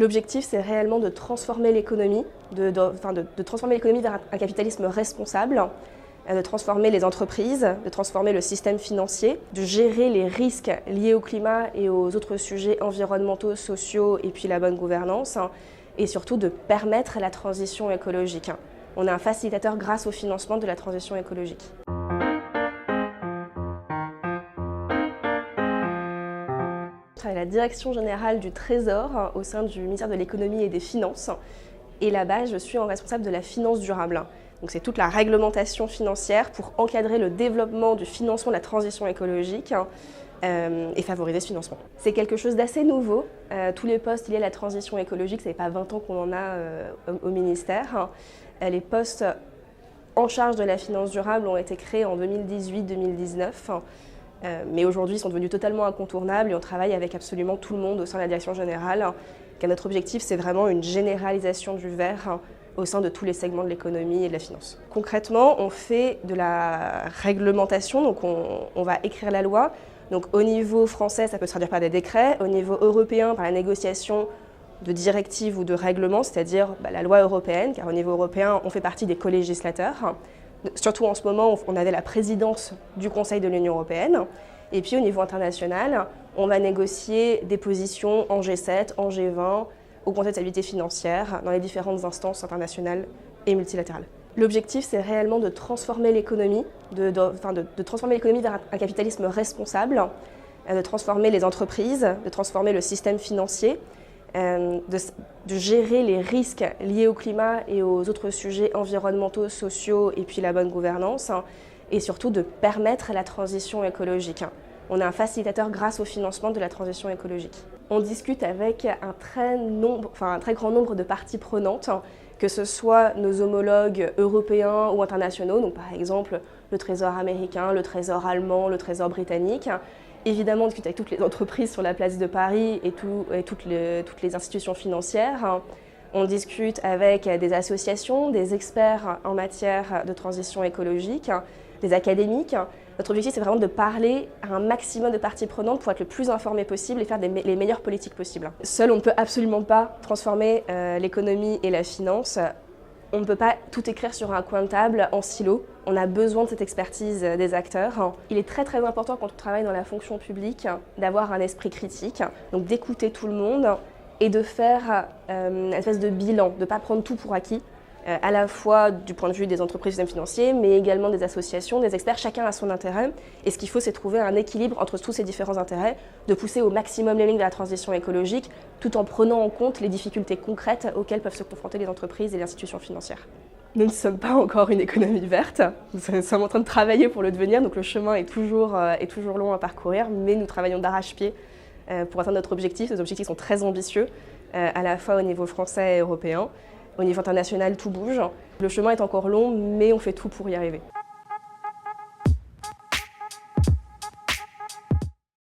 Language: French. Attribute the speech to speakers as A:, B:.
A: L'objectif, c'est réellement de transformer l'économie, de transformer l'économie vers un capitalisme responsable, de transformer les entreprises, de transformer le système financier, de gérer les risques liés au climat et aux autres sujets environnementaux, sociaux et puis la bonne gouvernance, et surtout de permettre la transition écologique. On est un facilitateur grâce au financement de la transition écologique. Je travaille à la Direction générale du Trésor au sein du ministère de l'Économie et des Finances. Et là-bas, je suis en responsable de la finance durable. Donc c'est toute la réglementation financière pour encadrer le développement du financement de la transition écologique et favoriser ce financement. C'est quelque chose d'assez nouveau. Tous les postes liés à la transition écologique, ça fait pas 20 ans qu'on en a au ministère. Les postes en charge de la finance durable ont été créés en 2018-2019. Mais aujourd'hui, ils sont devenus totalement incontournables et on travaille avec absolument tout le monde au sein de la Direction générale. Car notre objectif, c'est vraiment une généralisation du vert au sein de tous les segments de l'économie et de la finance. Concrètement, on fait de la réglementation, donc on va écrire la loi. Donc au niveau français, ça peut se traduire par des décrets. Au niveau européen, par la négociation de directives ou de règlements, c'est-à-dire la loi européenne, car au niveau européen, on fait partie des co-législateurs. Surtout en ce moment, on avait la présidence du Conseil de l'Union européenne. Et puis au niveau international, on va négocier des positions en G7, en G20, au Conseil de stabilité financière, dans les différentes instances internationales et multilatérales. L'objectif, c'est réellement de transformer l'économie, de transformer l'économie vers un capitalisme responsable, de transformer les entreprises, de transformer le système financier, de gérer les risques liés au climat et aux autres sujets environnementaux, sociaux et puis la bonne gouvernance, et surtout de permettre la transition écologique. On est un facilitateur grâce au financement de la transition écologique. On discute avec un très grand nombre de parties prenantes, que ce soit nos homologues européens ou internationaux, donc par exemple le Trésor américain, le Trésor allemand, le Trésor britannique. Évidemment, on discute avec toutes les entreprises sur la place de Paris et toutes les institutions financières. On discute avec des associations, des experts en matière de transition écologique, des académiques. Notre objectif, c'est vraiment de parler à un maximum de parties prenantes pour être le plus informé possible et faire les meilleures politiques possibles. Seul, on ne peut absolument pas transformer l'économie et la finance. On ne peut pas tout écrire sur un coin de table en silo. On a besoin de cette expertise des acteurs. Il est très important quand on travaille dans la fonction publique d'avoir un esprit critique, donc d'écouter tout le monde et de faire une espèce de bilan, de ne pas prendre tout pour acquis, à la fois du point de vue des entreprises du système financier, mais également des associations, des experts, chacun a son intérêt. Et ce qu'il faut, c'est trouver un équilibre entre tous ces différents intérêts, de pousser au maximum les lignes de la transition écologique, tout en prenant en compte les difficultés concrètes auxquelles peuvent se confronter les entreprises et les institutions financières. Nous ne sommes pas encore une économie verte, nous sommes en train de travailler pour le devenir, donc le chemin est toujours long à parcourir, mais nous travaillons d'arrache-pied pour atteindre notre objectif. Nos objectifs sont très ambitieux, à la fois au niveau français et européen. Au niveau international, tout bouge. Le chemin est encore long, mais on fait tout pour y arriver.